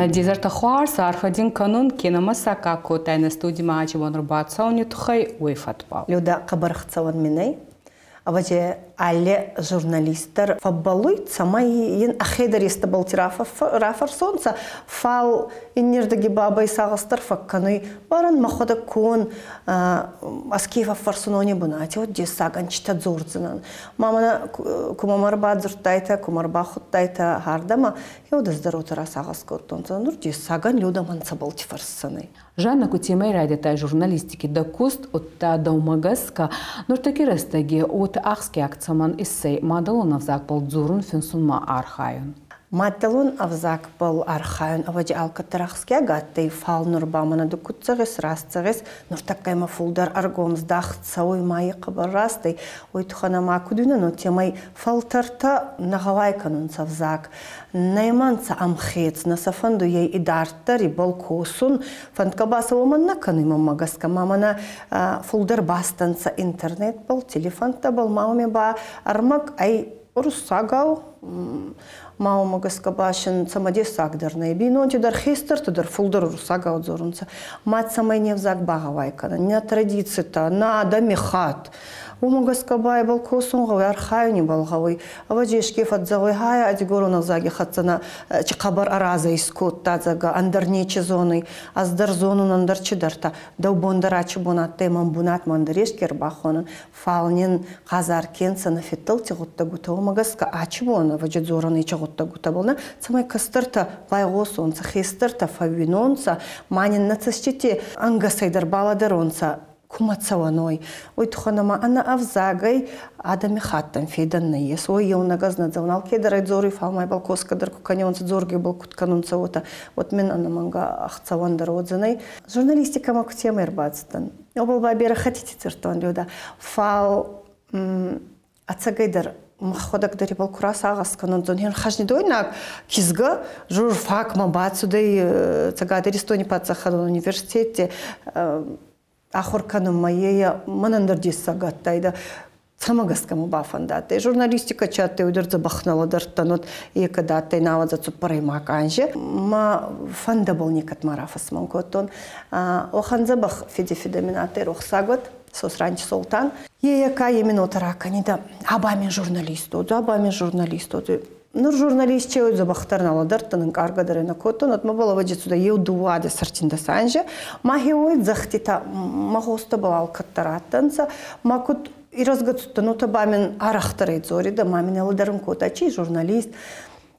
Дезерта хуарс архадин канун киномасака котайна студима ачивон рубацауни тухай уйфатпал. Люда кабархцаван миней. Аваже alle журналистер фаббалуйт самай ин ахедар истабал рафар сонца фал иннердеги бабай сагастар факканой баран махода кон аскива фарсунони бунати вот десаган чита зорзынан мамана кумамар бадзуртайта кумарба хуттайта хардама йода здаротара сагаскоттонца нур десаган люда мансабалти фарсаны. Жанна Кутимей радиотай журналистики да куст от та даумагаска нуртаки растаги от ахски акцаман иссей мадалон авзак был дзурун финсунма архайон. Мадалон авзак был архайон аваджи алкатарахски агаттай фал нурбамана да кутцагис растагис нуртакайма фулдар аргомс дахцауй майи кабарастай ойтухана макудуна но темай фалтарта нагавайканун савзак. Найманца амхец на сафанду ей идартари балкосун фанткабаса оманна каныма магаска мамана фулдер бастанца интернет был телефонта был мауме ба армак ай руссагау мау магаска башин самаде сагдарна бино тидар хестер тидар фулдер руссагау зорунца мат самай невзак багавайкана не традицията на дамихат Умагаска бай балкосун гавай архайни балгавай аважешки фадзавай хая адигорона заги хатсана чикабар араза искот тазага андарнечи зоны аздар зонун андарчидарта даубондарачи бонаттай мамбунат мандарешкер бахонын фалнин казаркен санафеттал тигутта гута умагаска ачибона ваджидзораны чагутта гута болна самай кастарта байгосунца хестарта фавинонца манин нацащите ангасайдар баладаронца кумацаваной. Ой, туханама, она авзагай, адами хаттам фейданна ес. Ой, я унагазна завнал кедарай зоры, фалмай балкоска дарку каньонца зорги балкут канунца ота. Вот мен ана манга ахцавандар отзанай. Журналистика маку тема ирбацтан. Обалба бера хотите цертон люда. Фал ацагайдар махходак дари балкурас агас канунцан. Хен хажни дойнак кизга журфак мабацудай цагадари стони пацахадан университете Ахоркану моя манандар дисагаттайда самагаскаму бафандате журналистика чатте удерца бахнала дартанот екадаттай наваза цупараймак анже ма фанда был никат марафас манкотон оханза бах федеминате рохсагот сосранч султан ека именно тараканида абами журналисту Нур журналист чеуд забахтарнала дартанын каргадарына коттон от мабала ваджитсуда еудуаде сарчинда санже махиоид захтита махоста балал каттаратанца макут и разгацуттан утабамин арахтарайд зорида мамин аладарын котачи журналист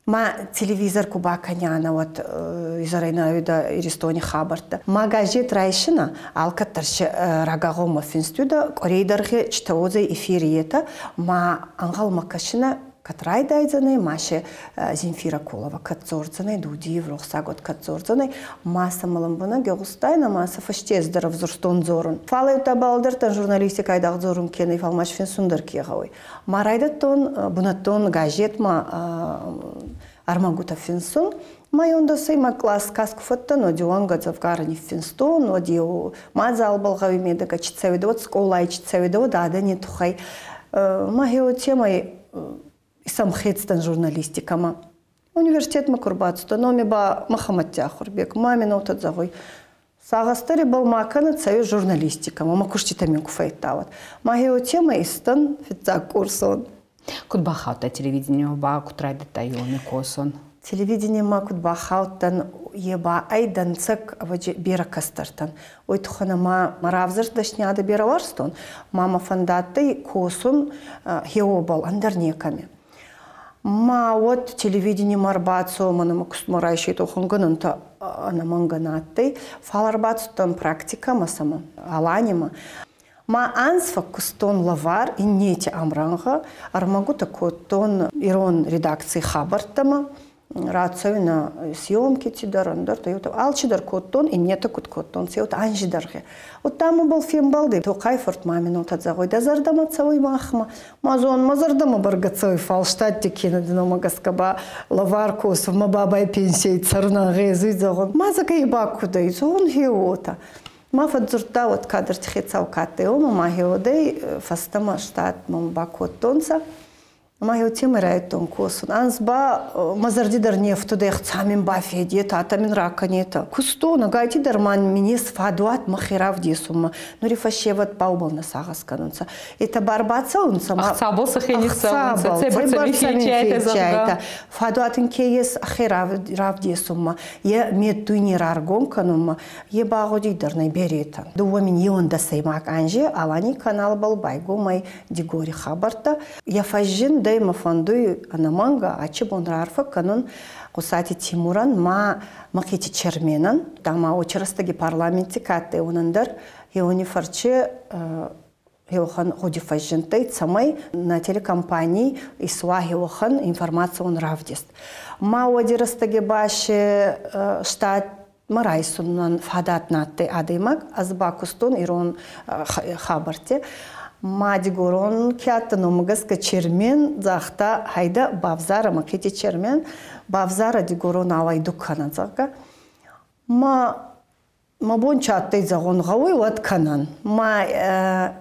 ма телевизор кубаканяна вот изарайна юда иристони хабарта магажет райшина алкаттаршы рагагома финстюда корейдархе чтаозе эфириета ма ангал макашина Катрай дайзаны, маше Земфира Колова катзорзаны, Дудиев рохсагот катзорзаны, маса маламбана геогустайна, маса фаштездеров зурстон зорун. Фалай табалдыртан журналистика айдақ зорун кені фалмаш фенсундар кеғауи. Марайдаттон, бунаттон газетма армагута фенсун, Майонда сейма класс каскуфаттан, одион гадзавгарани фенстон, одио маза албалгави медага чицавидот, сколай чицавидот, адани тухай. Махио темай Самхетстан журналистикама. Университет макурбацута, номи ба Махамаття Хурбек, мамин отадзагой. Сагастари был макана цаю журналистикама, макуштитамин куфайтават. Магио тема истан фитзак курсон. Кутбахаута телевидение ба кутрайда тайоны косон. Телевидение макут бахаутан еба айдан цак бера кастартан. Ой тухана маравзар дашняда бера варстон. Мама фандаттай косон хеобал андарнеками. Ма вот телевидение марбацо манама кустмарайший тухангананта анаманганаттай фаларбацутан практика масама аланима. Ма ансфа кустон лавар и нете амранга армагута котон ирон редакции хабартама рацию на съемки тидарандар тойота алчидар коттон и нета коттон сеот анжидарге. Вот там был фильм балды то кайфорт мамин отадзагой да зардама цавой махма мазон мазардама баргацой фалштадте кинадинома гаскаба лаваркос в мабабай пенсии царна гезуй загон мазака и бакуда изон хиота мафад зурта вот кадр тхецау катеома махиодей фастама штат мамбакоттонца Маю тем райтон коsun. Анзба мазардидар нефту да ихцамин бафеди татамин раканета. Кустона гайтидар ман минес фадуат махирав десума. Ну рифашеват баубал на сагасканунца. Это барбаца унца. Ахцабол сахенисса унца. Цебарцами фечайта. Фадуатын кейес ахирав десума. Е медуини раргон канума. Е багодидар на беретан. Дуамин еонда сеймак анже алани канал бал байгомай дигори хабарта. Я фажин дайма фандуй анаманга ачибон рарфа канун Кусати Тимуран ма макити черменан тама очерастаги парламенти катте унандар еони фарче еохан ходи фажинтай самай на телекомпании исва еохан информацион равдист. Ма одирастаги баше штат марайсунан фадат натте адаймак азбакустун ирон хабарте Мадигорон кятно мгаска чермен захта хайда бавзара макити чермен бавзара дигорон авай дукана зага ма бончаттай загон гавой ват канан ма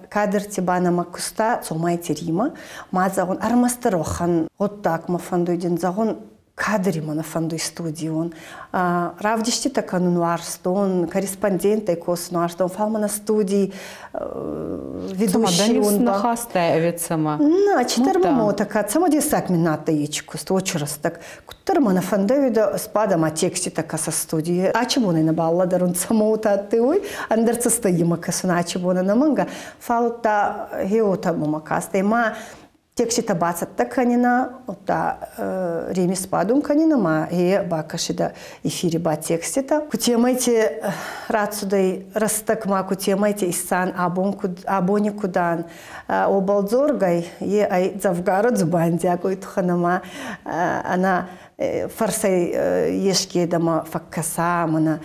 кадр тибана макуста цомай тирима ма загон армастарохан вот так ма фандуйдин загон кадри мана фандуй студион равдишти таканун варстон корреспондентай косын варстон фалмана студии ведущий он нахастаевицама на четырма така само десак мината ечку сточерас так куттармана фандуйда спадама тексти така со студии ачибоны на балла дарун само татты ой андерца стоима касына ачибоны на манга фалта геота мамакастай ма Тексита бацат таканина, ота ремис падум канина, ма бакашида эфире ба текстита. Кутемайте рацудай растакма, кутемайте исан абони кудан. Обалдзоргай ай завгара зубандя, койтуханама она фарсай ешки дама факкаса мана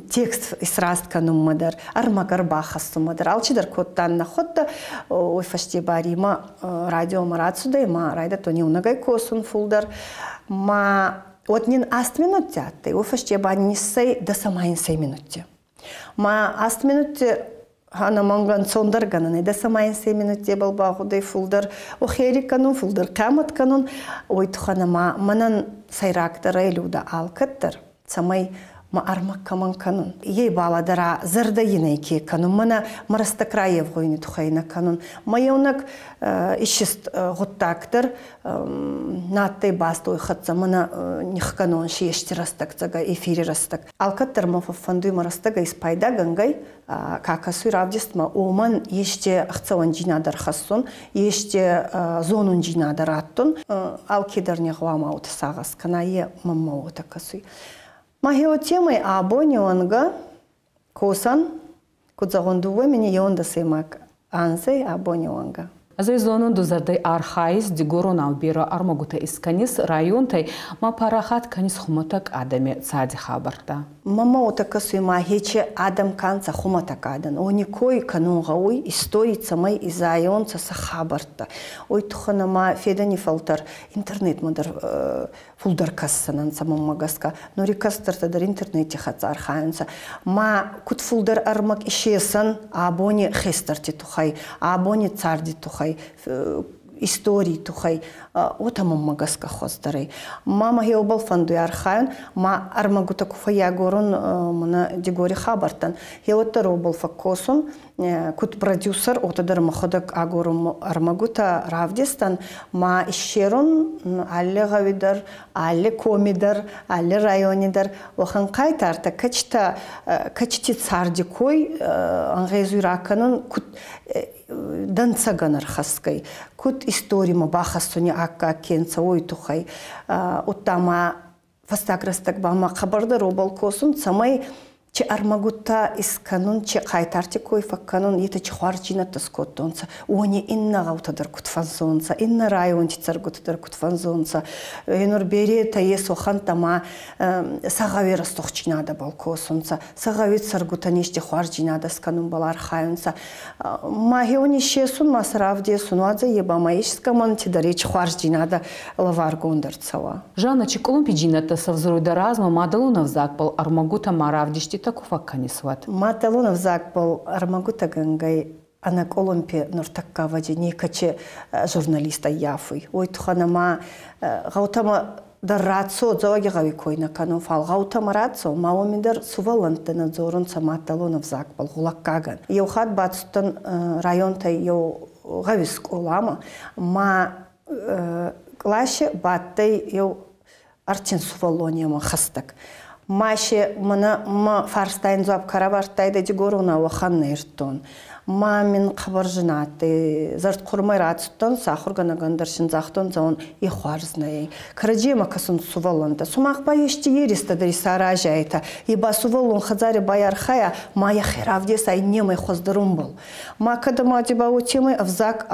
текст исрастка нумадар армагар бахасу мадар алчидар коттан находда ой фашти барима радио марацуда ма райда то не унагай косун фулдар ма вот нин аст минутте ой фашти бани сей да самайн сей минутте ма аст минутте Хана манган сондар гананы да самайн сей минутте бал багудай фулдар охери канун фулдар камат канун ой тухана ма манан сайрактар элюда алкаттар самай ма армак каман канун ей баладара зарда йинайки канун мана марастакраев гойни тухайна канун майонак ищист готтактар наттай бастой хатса мана них канун шиешти растак цага эфире растак алкаттар ма фандуй марастага испайда гангай какасуй равдистма оман еште ахцаван джинадар хассун еште зонун джинадар аттун алкидар не гвамаут сагас канае маммаут акасуй Махио темой абонионга косан кудзагондува мини йонда семак анзей абонионга. Азайзонун дузардай архаис дигорон албира армагута исканис районтай ма парахат канис хуматак адаме цади хабарта. Мама отакасуй ма хече адам канца хуматак адан. Оникой канунгауй историца май изайонца са хабарта. Ой тухана ма федани фалтар интернет мадар фулдар кассанан самам магаска. Нори кастарта дар интернете хаца архаянца. Ма кут фулдар армак ишесан абони хестарти тухай, абони царди тухай. Истории тухай отамам магаска хостарай мама геобал фандуй архайн ма армагута куфая горон мана дигори хабартан геоттар обал факкосон кут продюсер отадар маходак агорум армагута равдистан ма ишерон алле гавидар алле комидар алле районидар охан кайтарта качти царди кой ангезуй раканон кут данцаганар хаскай кут историма бахасуни акка кенца ой тухай оттама фастаграстак бама хабардар обал косун самай че армагута исканун че кайтарти кой факканун ета че хварчината скоттонца они инна гаутадар кутфанзонца инна район тицаргутадар кутфанзонца енур берета есохан тама сагавера стохчинада балкосунца сагавит саргутаниште хварчинада сканун балар хайунца магиони шесун масравде сунуадзе ебама ишскаман тидареч хварчинада лаваргондарцава Жанна Чеколумпиджината савзруйда разма мадалунов закпал армагута маравдишти такова канисват. Маталунов закпал армагута гангай ана Колумпи нортакка ваджи некаче журналиста яфуй. Ой туханама гаутама даррацо заваги гави койна канун фал гаутама рацо маомидер сувалантена зорун саматалонов закпал гулаккаган. Йо хат бацтан районта йо гавис колама ма клаше баттай йо арчин сувалония хастак. Маше мана фарстайн зоб карабартайда дигоруна ваханна иртон. Мамин қабаржынаты, зарт құрмай ратыстон, сақырғана ғандаршын зақтон заун ихуарзнай. Караджема касын сувалонда. Сумақ бай ешті ерістадыр саража айта. Иба сувалон хазари баярхая, мая херавдес ай немай хоздырым бол. Ма кадама деба утимай авзак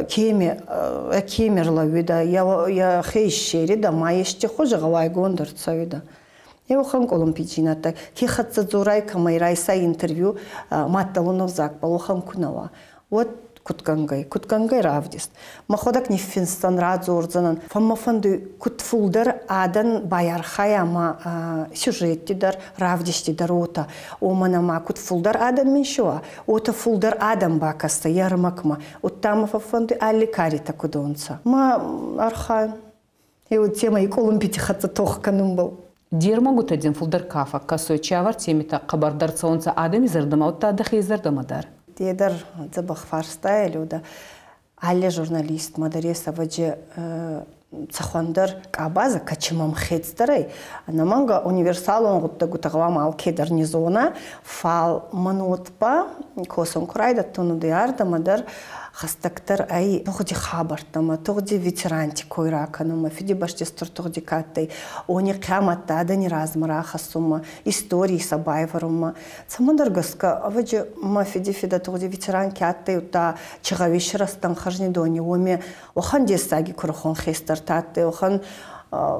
кемерла вида. Я хейшери да ма ешті хожа гавай гондырца вида. Я ухан Колумпиджината, кихатса зурайка майрайса интервью матталунов закпал, ухан кунава. Вот куткангай равдист. Маходак не финстан радзорзанан. Фаммафанду кутфулдар адан баярхая ма сюжеттидар равдиштидар ота. Оманама кутфулдар адан меншуа. Ота фулдар адан бакаста ярмакма. Оттама фафанду алликарита кудонца. Ма архан. И вот тема и Колумпити хатса тохканум был. Дирмагут один фулдар кафа, косой чавар темита кабардар цонца адам изердама, отта адах изердамадар. Дедар забах фарста элюда. Алле журналист мадареса ваджи цахандар кабаза качимам хедстарай. Наманга универсалон гутта гутагвам алкедар низона фал манутпа косон курайда тону диарда мадар хастактар ай тогди хабартама тогди ветеранти койраканама фиди баштестор тогди каттай они қияматта адани размара хасума истории сабайварума самандаргаска аваджи ма фиди фида тогди ветеранки аттай ута чигавишрастан хажнидони оме охан десаги курхон хестар таттай охан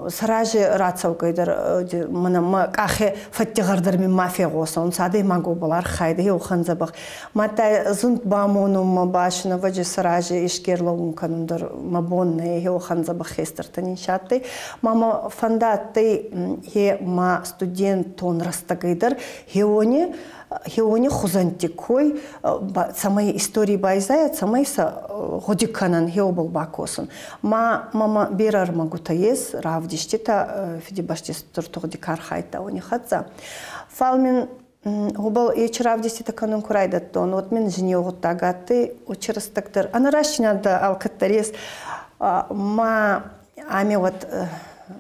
саражи рацау кайдар мана кахе фаттигардар ми мафия госон садай магу болар хайда охан забах мата зунт бамону мабашна ваджи саражи ишкерлогун канундар мабонне охан забах хестар танин шаттай мама фандаттай хе ма студент тон растагайдар хеони хузантикой самой истории байзая самайса годиканан хеобол бакосон мама берар магутаес равдиштита фидибаштестор тогдикар хайта они хатса фалмин губал эч равдиштита канун курайдаттон вот мен жине огуттагаты учрастактар анарашинада алкаттарес ма ами вот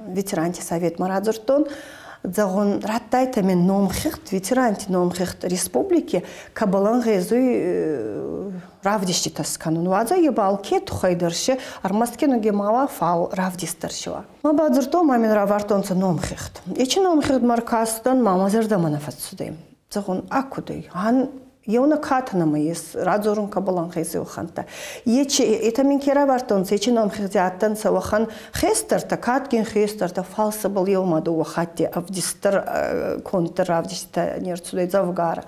ветеранти совет марадзуртон Загон раттайта мен номхихт, ветеранти номхихт республики, кабалан гезуй равдиштитас канун. Ваза ебалке тухайдыршы, армасткену гемава фал равдистаршива. Ма бадзырто мамин равартонца номхихт. Ечи номхихт маркастан мама зердамана фатсудайм. Загон акудой. Еуна катанама ес радзорун кабалан хезе уханта. Ечи это мен кера вартонца, ечи номхихт аттанца ухан хестерта, каткин хестерта, фалса был еумаду ухатти, авдистар контр равдишта нерцудой завгара.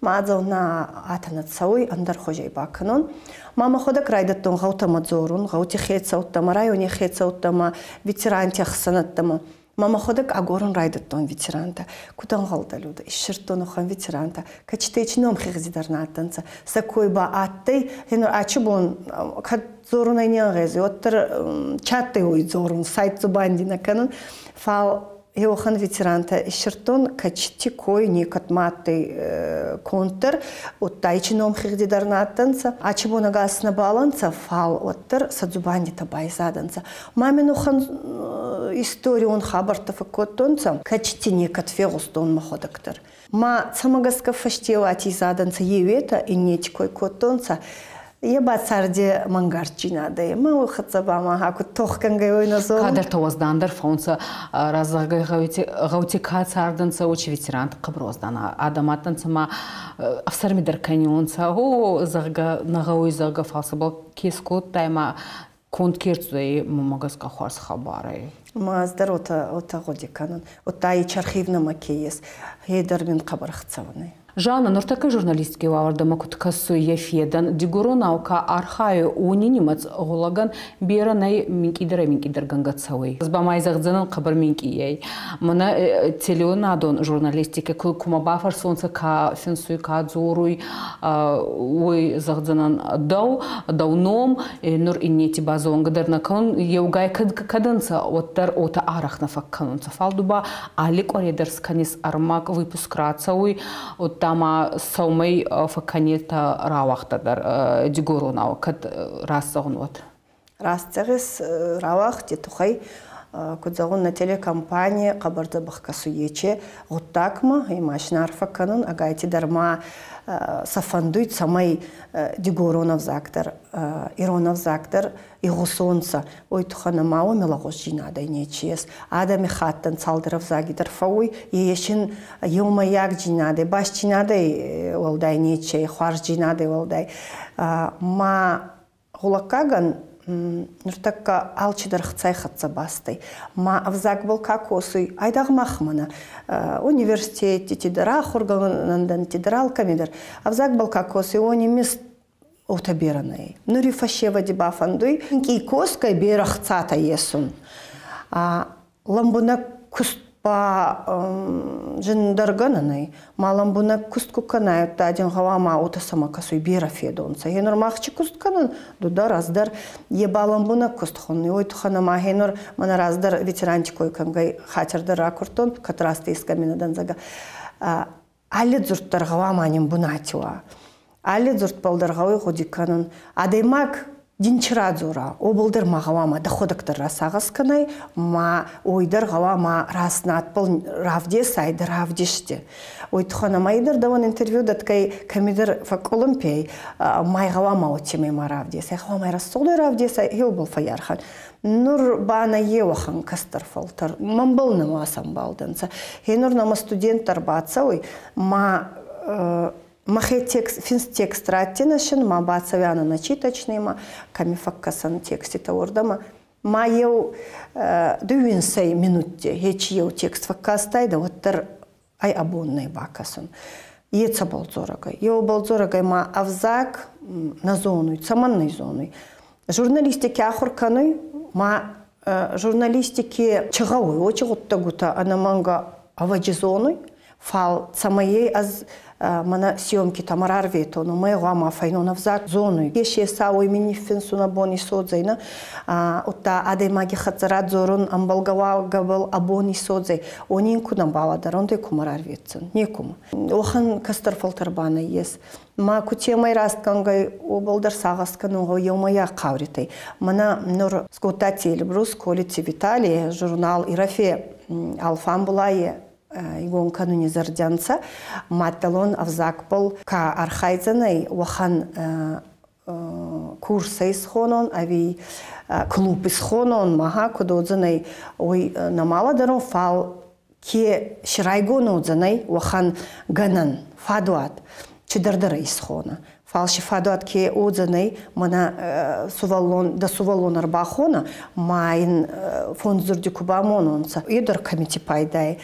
Мадзал на атанат сауй андар хожей баканон. Мама хода крайдаттон гаутама дзорун, гаути хеца уттама, районе хеца уттама, ветеранти ахсанаттама. Мама ходак агорун райдаттон ветеранта. Кудан галда люда, ишширтон ухан ветеранта. Качтейч ном хигзидарнаттанца. Сакой ба аттай, хенор ачубон, кад зорун айнян гези, оттар чаттай ой зорун, сайт зубандина канун. Фал Еохан ветеранта ишертон качти кой никат матты контр оттайчи ном хигдидарнаттанца ачибона гасна баланца фал оттар садзубандита байзаданца мамин охан историю он хабартафа коттонца качти никат фегустон маходактар ма самагаска фаштевати заданца евета и нечкой коттонца Еба царде мангарчина да ма хатсаба ма хаку тохкангай ойназо кадр таваздандар фонса разгай гаути кацарданца очи ветерант каброздана адаматтанца ма афсармидар каньонца о зага нагауй зага фалсабал кескот тайма конткерцуй магаска хорс хабары ма здарота ота годиканан ота и архивна макеес хейдар мен кабархцавны Жанна, нортака журналистки ваварда макуткасу ефедан дигуронаука архаю унинимац голаган беранай минкидер гангацауи. Збамай загдзанан қабар минкияй. Мана телеонадон журналистика кума бафар солнца ка фенсуй ка дзоруй ой загдзанан дауном нур иннети базон гадарна кан еугай каданца оттар ота арахна факканунца фалдуба алик оредерс канис армак выпуск рацауи Тама саумай факанета равахтадар дигуронау кад рассагнут. Растегис равах титухай кудзагун на телекомпания кабарда бахкасуече гуттакма и машинар факанун агайти дарма сафандуйт самай дигуронов зактар иронов зактар и гусонца ой тухана мау мелагожина да нечес адами хаттан цалдыров загидер фауй ешин юма як жинады баш жинады олдай нече хварж жинады олдай ма гулакаган нуртакка алчидар хцай хатса бастай ма авзак был какосуй айдаг махмана университет тидара хурганандан тидрал камидер авзак был какосуй они мис утаберанай нури фашева дибафандуй ки коскай берахцата есун ламбуна куст жиндаргананай маламбуна кусткуканай тадин гавама утасама касуй берафедонца хенур махчи кустканан дуда раздар ебаламбуна кустхон ой тухана махенур мана раздар ветерантикой кангай хатирдар ракуртон катрасты искаминадан зага али зурттар гаваманин бунатиwa али зурт балдаргавы годиканан адаймак Динчирадзура, обалдар мағавама доходактар расағыз кынай, ма ойдар ғавама раснат бұл равдес айды равдешті. Ойтухана майдар даван интервью даткай камидер фак олимпиай, май ғавама отчемей ма равдес. Ғавамай рассолы равдес, ел бұл фаярхан. Нур бана евахан кастар фалтар, мамбыл намасан балданса. Хенур нама студенттар батса, ой, ма... Махе текст, финстекст раттинашин, ма бацавяна начиточный, ма камифаккасан тексте таурдама. Ма ел дуинсай минутте, хеч ел текст факкастайда, оттар ай абонный бакасын. Еца балзорагай. Ел балзорагай ма авзак на зону, саманной зоной. Журналистики ахурканой, ма журналистики чагауй, очи готтагута анаманга аваджи зоной, фал самаей аз мана съемки тамарар вето, но мы гама файнона взак зону. Еше сауи минифин сунабони содзайна, отта аде маги хацарат зорун амбалгава габал абони содзай. Онин кунам баладар, он той кумарар ветцен, некум. Охан кастар фалтарбана ес. Ма кутемай расткангай обалдар сагаскануга елмая кавритай. Мана нур скотатель брус колицы Виталия, журнал Ирафе Алфан булае. Игон кануни зардянца, матталон авзакпол ка архайзанай вахан курсы исхонон, ави клуб исхонон, маха кудодзанай ой намала дарон фал ке ширайгонодзанай вахан ганан фадуат чидардара исхона. Фалши фадуат ке одзанай мана сувалон да сувалон арбахона майн фонзурди кубамононца идор комити пайдай.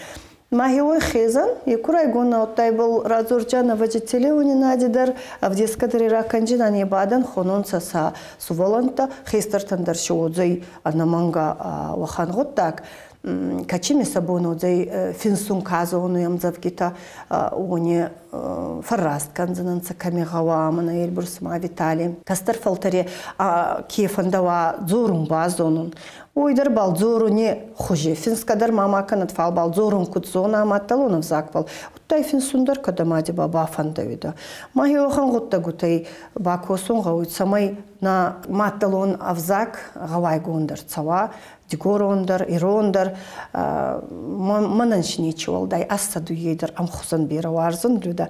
Магиой хезан, и курайгона оттай был разурджана водителе унинадидар, а в дескадре раканджина не бадан хононца са суволанта, хестартандар шоудзай анаманга вахан готтак. Качими сабонодзай финсун казону ямзавгита уни фарраст канзананца камигава мана эльбурсма Виталий. Кастар фалтаре кефандава зорун базонун. Ойдар балзору не хуже. Финскадар мама канат фал балзорун кутзона аматталонов заквал. Уттай финсундар кадамади баба фандавида. Маги охан гутта гутай бакосун гауит самай на матталон авзак гавай гондар цава. Дигорондар, ирондар, мананшини чуалдай ассаду ейдар амхузан бера варзан люда.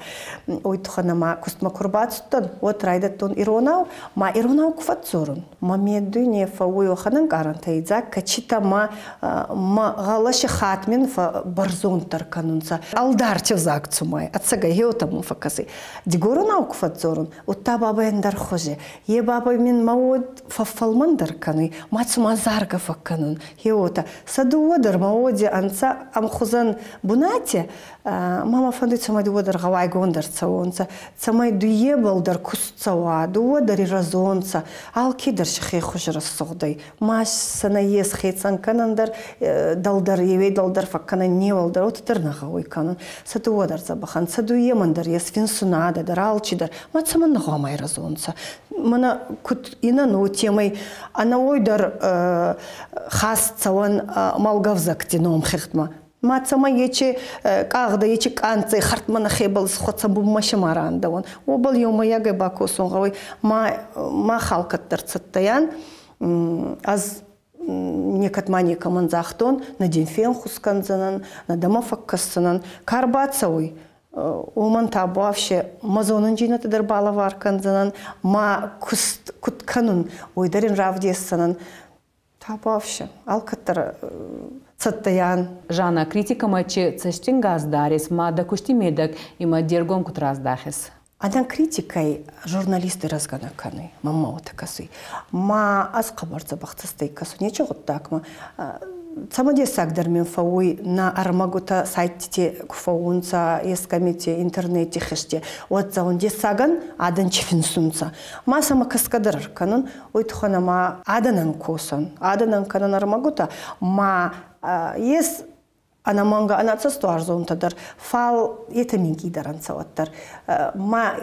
Ой тухана ма кустма курбатстан, вот райдаттон иронау, ма иронау куфатзорун. Ма медуне фа ой оханан гарантайдзак, качита ма галаши хатмин фа барзонтар канунца. Алдарчев зак цумай, отсага еотаму факасы. Дигоронау куфатзорун, утта баба эндар хоже. Е баба мин маод фа фалмандар кануй, ма цума зарга факканун. кунын. Хеота садуодер маоди анца амхузан бунати мама фанды цамай дуодер гавай гондер цаонца цамай дуебалдер кусцава дуодер разонца алкидер шхи хужрас согдай маш санаес хецан канандер далдар евей далдар факкана невалдер оттер нагавой канан садуодер забахан садуемандер ес финсунада дер алчидер мацаман нагамай разонца мана кут инан темой она ойдар хас цаван малгавзакти ном хихтма мацама ечи кагда ечи канцы хартмана хебал схотса бу машамаранда он обал ёма яга бакосон гавай ма халкаттар цаттаян аз некатмани каманзахтон на демфен хусканзанан на дамафаккассанан карбацауй Оман табу вообще мазонун жинаты дырбала варканзанан ма кутканун ойдарин равдессанан табу вообще алкаттар цаттаян. Жана критика мачи цештин газдарис ма дакушти медак има дергон кутраздахис. Адан критикай журналисты разганаканы мама отакасы ма аз кабарца бахтастай касу нече готтакма Самодесагдер мен фауй на армагута сайтте куфаунца ескамите интернете хеште вот за он десаган адан чифинсунца ма сама каскадыр канун ойтхана ма аданан косан аданан канан армагута ма ес анаманга анацасту арзонтадар фал етеминги даранцаваттар ма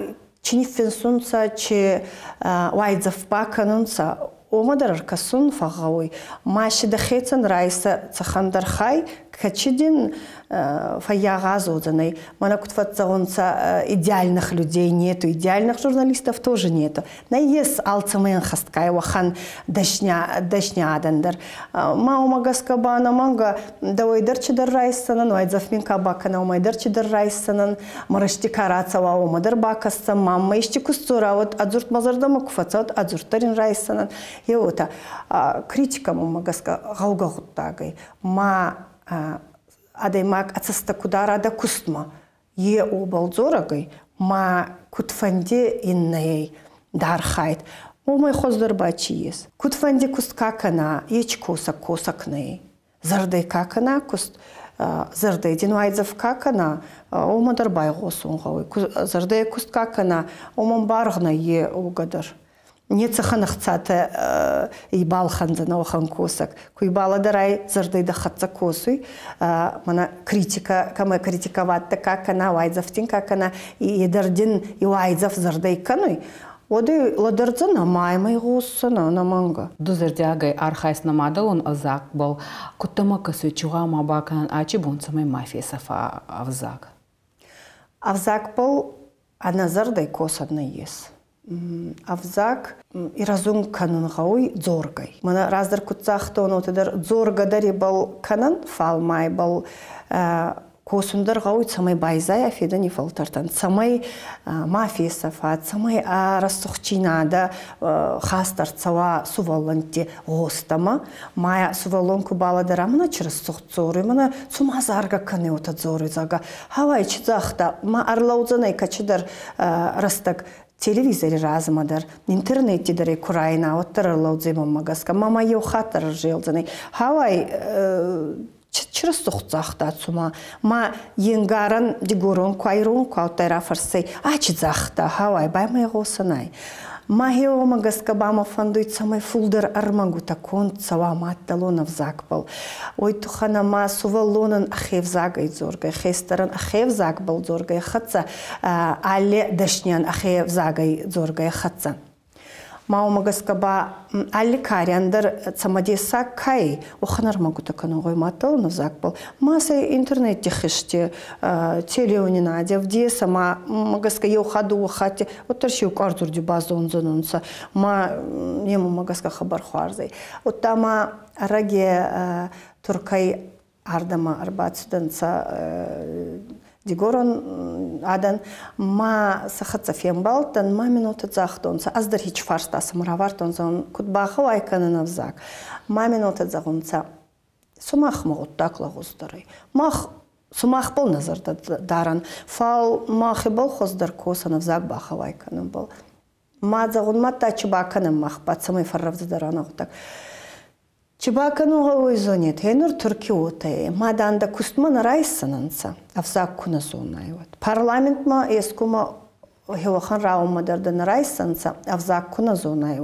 чинифинсунца че вайдзав баканунца Омадар касун фагауй маши дахецан райса цахандар хай качидин фаягазоданай мана кутфатзаунца идеальных людей нету идеальных журналистов тоже нету на ес алцамен хасткай вахан дашня адандар ма омагаскабана манга давайдар чидар райсанан вайдзафмин кабакана омайдар чидар райсанан марашти карацава омадар бакасса мамма ишти кустура вот адзурт мазардама куфацат адзуртарин райсанан Еота критика мамагаска гауга гуттагай ма адаймак ацаста кударада кустма е обалзорагай ма кутфанде иннай дархайт омай хоздор бачи ес кутфанде куст какана еч косакнай зардай какана куст зардай динвайзов какана омадар байгосунгавай зардай куст какана оман баргна е угадар Не цаханахцата и балханзана охан косак. Кой баладарай зардайда хатца косуй. Мана критика, кама критиковать как она вайзавтин, как она и едардин и вайзав зардай кануй. Оды ладарцана маймай госсана на манга. Дузердягай архайс намадал он азак был. Кутама косуй чуга мабакан ачи бунцамай мафия сафа авзак. Авзак был а на зардай косадна ес. Авзак и разум канун гауй зоргай. Мана раздар кутсахтон отыдар зоргадари был канан фалмай был косундар гауй самай байзай афеда не фалтартан. Самай мафия сафат, самай рассухчинада хастар цава суваланти гостама. Мая сувалонку баладара мана через сухцоры, мана сумазарга кане отад зоры зага. Хавай чизахта ма арлаузанай качидар растак телевизоре размадар, интернете даре курайна, оттаралау дземамагаска, мама ев хатар желзанай. Хавай через сухцахта цума, ма енгаран дигорон кайрон каутайра фарсей, чизахта, хавай баймай госанай. Махео магаска бама фандует самай фулдер армагута кон цава матталонов закбал. Ой тухана ма сувалонан ахев загай зоргай, хестеран ахев закбал зоргай хатса, але дашнян ахев загай зоргай хатса. Мау магаска ба але каряндар цамадеса кай, оханар магута каногой матталонов закбал. Маса интернет тихиште, телеонинадя в деса, ма магаска еухаду хати, оттарши укарзурди базон зонунса, ма нему магаска хабар хуарзай. Оттама раге туркай ардама арбацданца Дигорон адан ма сахатса фембалтан ма минута захтонца аздар хич фарста самаравартонзон кутбаху айканын авзак ма минута захунца сумах могуттакла густары мах сумах был назарда даран фал махи был хоздар косан авзак баху айканын был ма захун мата чубаканын мах пацамай фарравза дарана гутак Чебакануға ойзонет, хенур түрки отай, маданда кустман райсананса, авзак куна зонай. Парламент ма ескума хевахан раумадардан райсанса, авзак куна зонай.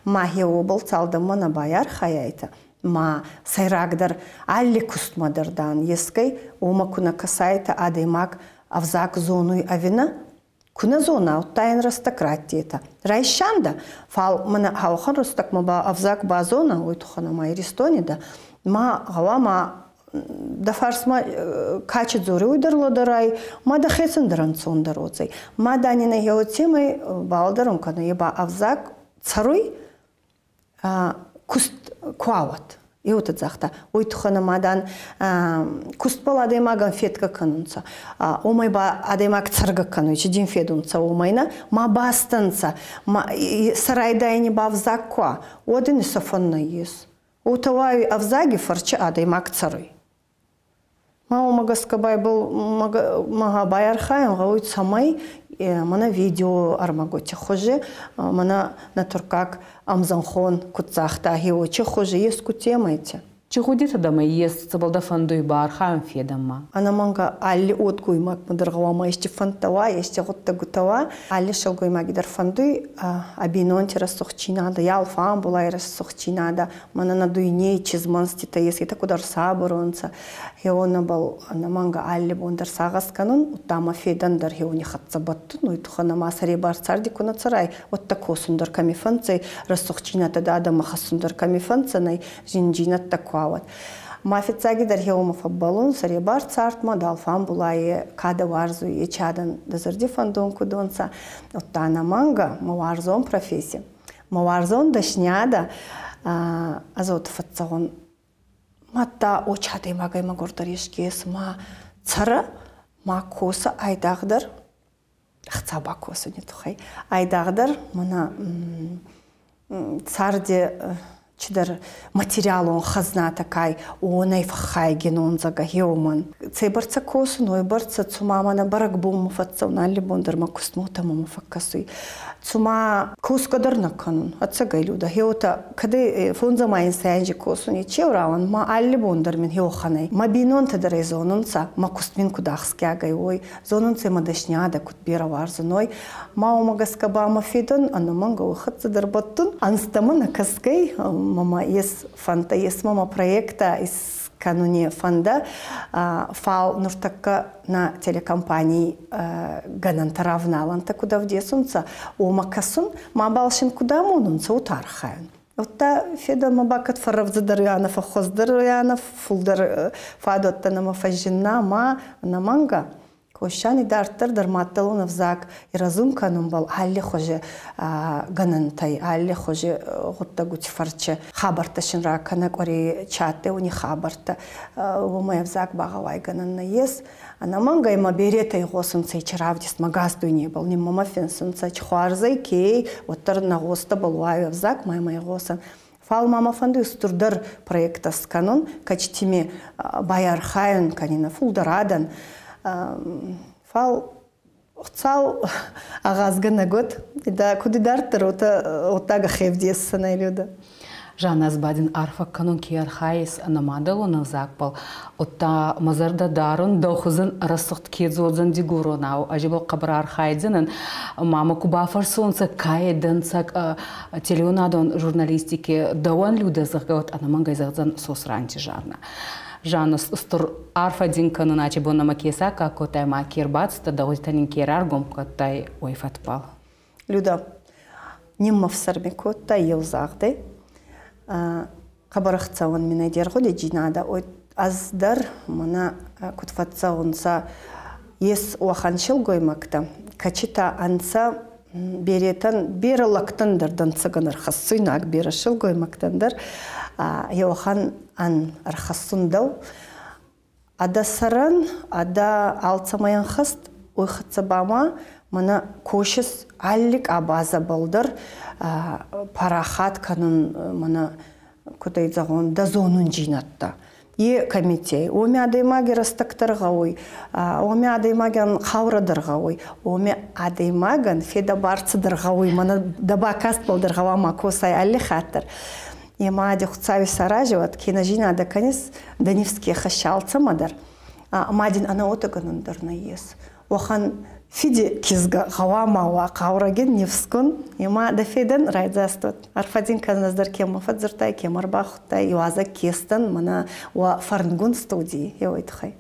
Ма хеобыл цалдамана баяр хаяйта. Ма сайрагдар алли кустмадардан ескай, ома куна касайта адаймак авзак зонуй авина, куна зона, оттайын растократиета. Райшанда, фал мана хаухан расток маба авзак ба зона, ойтухана ма иристонида, ма гава ма да фарсма качет зори уйдарлодарай, ма да хесендаран цондарозай. Ма данина геотемой балдаром кана еба авзак царуй куст куават. И вот это захта. Ой, тухана мадан кустпал адемаган фетка канунца. Омайба адемаг царга кануич, дин федунца омайна. Ма бастанца, сарайдайни ба авзаккуа. Один сафонна ес. Утавай авзаги фарча адемаг царуй. Ма омагаскабай был мага баярхаем гауит самай. Мана видео армаготе хоже, мана на туркак амзанхон кутзахта хиочи хоже есть кутемайте. Чехудита дама есть цабалда фандуй бархам федама. Ана манга алли отгуймак мадыргавама есть фантава, есть готта гутава, алли шалгуймак идар фандуй, абинон терасухчинада, я алфам была ирасухчинада, мана надуйней чизманстита есть, это кудар сабуронца, хеона был, ана манга алли бондар сагасканун, утама федандар хеони хатцабатту, ну и тухана масари бар царди куна царай, вот тако сундар камифанцей, расухчината да адама хасундар камифанцанай, жинджинат тако. Мафицаги дар хеома фаббалун саребар цартма далфан булай када варзу и чадан дазарди фандон кудонца оттана манга маварзон профессия маварзон дашняда азот фатсагон матта очадай магай магордарешкес ма цара ма коса айдагдар хцаба коса не тухай айдагдар мана царде чидар материал он хазна такай онай фахай генон зага хеоман цебарца косу ной барца цумама на барак бум фатсауна либондар макусмута мама факкасуй цума кускадар на канун атсага люда хеота каде фонза майн сэнжи косу не чевраан ма аллибондар мен хеоханай ма бинон тадар зонунца макусмин кудахскягай ой зонунце мадашняда кутбера варзуной ма омагаскаба мафидон анаманга хатцадар баттун анстамана каскай мама есть фонда, есть мама проекта из кануне фонда фал нуртака на телекомпании ганантаравналанта куда в десунца омакасун мабалшин куда мунунца утархаен. Вот та феда мабакат фаравзадарянов ахоздарянов фулдар фадотта на мафажинна ма на манга Кошани дартар дарматталун авзак и разум канун бал алли хоже ганантай алли хоже гутта гути фарче хабарта шинра канак ори чатте уни хабарта умай авзак багавай гананна ес анаманга има беретай госун цей чаравдис магазду не был не мама фенсун цей хварзай кей оттар на госта балуай авзак май госан Фал мама фанды стурдар проекта с канун качтими баяр хайын канина фулдарадан фал цал агазгана год да куди дартер отага хевдес на люда Жана Азбадин арфа канун кияр хайс намадал он закпал отта мазарда дарун дохузын расухт кезозын дигуронау ажибал кабрар хайдзенен мама куба фарсонца кайденца телеонадон журналистики даван люда загот анамангай загзан сосранти жарна Жана стур арфа дин канун ачи бона макеса како тай макербац та дагостанин керар гомкатай ойфатпал люда нимма в сармико тай елзагды Кабарахцаун меня дергали джинада, ой аздар мана кутфатцаунса ес уаханшил гоймакта, качита анса беретан бералактандар данцаганар хассуйнак берашил гоймактандар, яухан ан архассундау, ада саран, ада алцамаян хаст, ой хатсабама мана кошис аллик абаза балдар парахат канун мана кудай загон дазонун жинатта и комитет оми адаймаги растактарга ой оми адаймаган хаврадарга ой оми адаймаган феда барцыдарга ой мана даба каст балдарга ма косай алли хаттар Ема дехуцави саражеват, кинажина да канис данивские хащалца мадар. Мадин ана отаганундар на ес. Охан фиде кизга гавама қаураген невскун. Ема да феден райдзастут. Арфадин казназдар кема фадзыртай, кемарбахтай, юаза кестен, мана ва фарнгун студии. Я ойтхай.